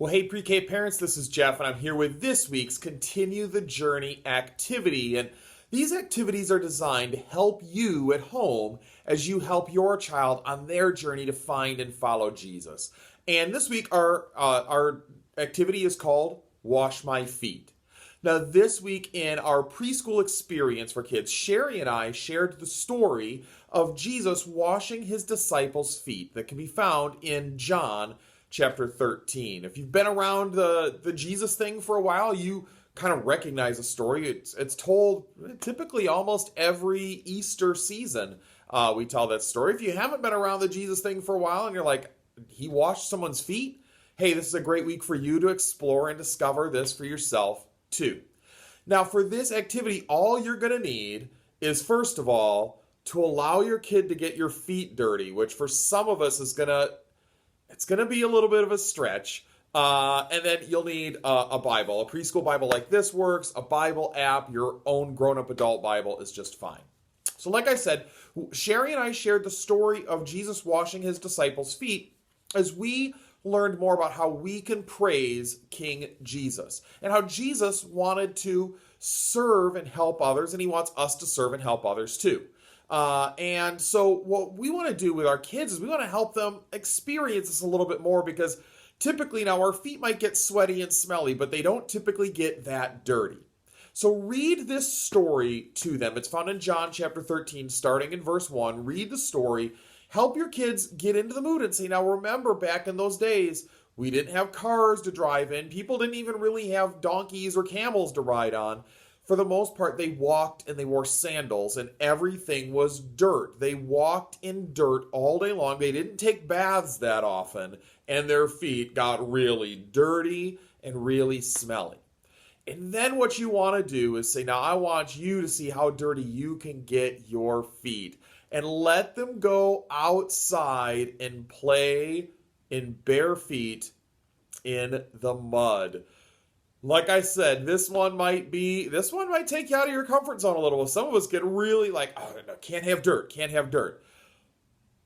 Well, hey, pre-K parents, this is Jeff, and I'm here with this week's Continue the Journey activity. And these activities are designed to help you at home as you help your child on their journey to find and follow Jesus. And this week, our activity is called Wash My Feet. Now, this week in our preschool experience for kids, Sherry and I shared the story of Jesus washing his disciples' feet that can be found in John chapter 13. If you've been around the Jesus thing for a while, you kind of recognize the story. It's told typically almost every Easter season. We tell that story. If you haven't been around the Jesus thing for a while and you're like, he washed someone's feet, hey, this is a great week for you to explore and discover this for yourself too. Now, for this activity, all you're going to need is, first of all, to allow your kid to get your feet dirty, which for some of us is going to be a little bit of a stretch. And then you'll need a Bible. A preschool Bible like this works. A Bible app, your own grown-up adult Bible is just fine. So like I said, Sherry and I shared the story of Jesus washing his disciples' feet as we learned more about how we can praise King Jesus and how Jesus wanted to serve and help others, and he wants us to serve and help others too. And so what we want to do with our kids is we want to help them experience this a little bit more, because typically now our feet might get sweaty and smelly, but they don't typically get that dirty. So read this story to them. It's found in John chapter 13, starting in verse 1. Read the story. Help your kids get into the mood and say, now remember, back in those days, we didn't have cars to drive in. People didn't even really have donkeys or camels to ride on. For the most part, they walked and they wore sandals, and everything was dirt. They walked in dirt all day long. They didn't take baths that often, and their feet got really dirty and really smelly. And then what you want to do is say, now I want you to see how dirty you can get your feet, and let them go outside and play in bare feet in the mud. Like I said, this one might take you out of your comfort zone a little. Some of us get really like, oh, no, can't have dirt.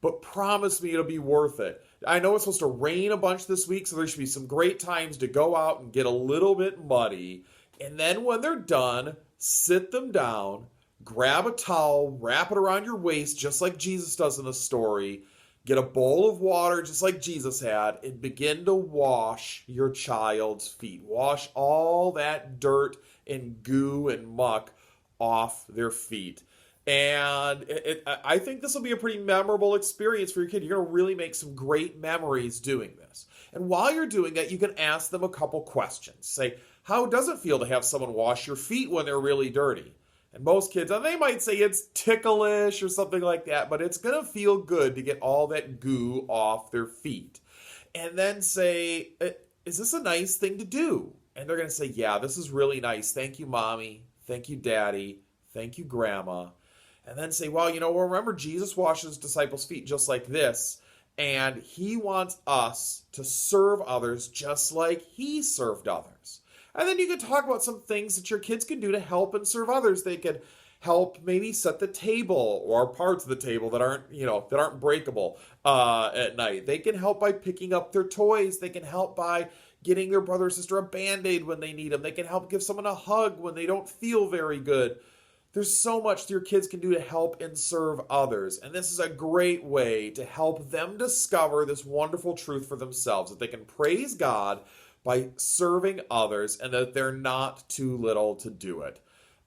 But promise me it'll be worth it. I know it's supposed to rain a bunch this week, so there should be some great times to go out and get a little bit muddy. And then when they're done, sit them down, grab a towel, wrap it around your waist, just like Jesus does in the story. Get a bowl of water just like Jesus had, and begin to wash your child's feet. Wash all that dirt and goo and muck off their feet. And I think this will be a pretty memorable experience for your kid. You're going to really make some great memories doing this. And while you're doing that, you can ask them a couple questions. Say, how does it feel to have someone wash your feet when they're really dirty? And most kids, they might say it's ticklish or something like that, but it's going to feel good to get all that goo off their feet. And then say, is this a nice thing to do? And they're going to say, yeah, this is really nice. Thank you, Mommy. Thank you, Daddy. Thank you, Grandma. And then say, well, remember Jesus washed his disciples' feet just like this. And he wants us to serve others just like he served others. And then you could talk about some things that your kids can do to help and serve others. They could help maybe set the table or parts of the table that aren't breakable at night. They can help by picking up their toys. They can help by getting their brother or sister a Band-Aid when they need them. They can help give someone a hug when they don't feel very good. There's so much your kids can do to help and serve others. And this is a great way to help them discover this wonderful truth for themselves, that they can praise God by serving others, and that they're not too little to do it.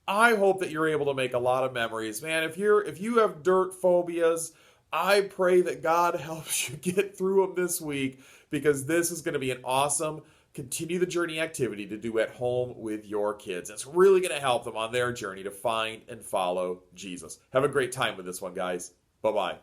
I hope that you're able to make a lot of memories. Man, if you have dirt phobias, I pray that God helps you get through them this week, because this is going to be an awesome Continue the Journey activity to do at home with your kids. It's really going to help them on their journey to find and follow Jesus. Have a great time with this one, guys. Bye-bye.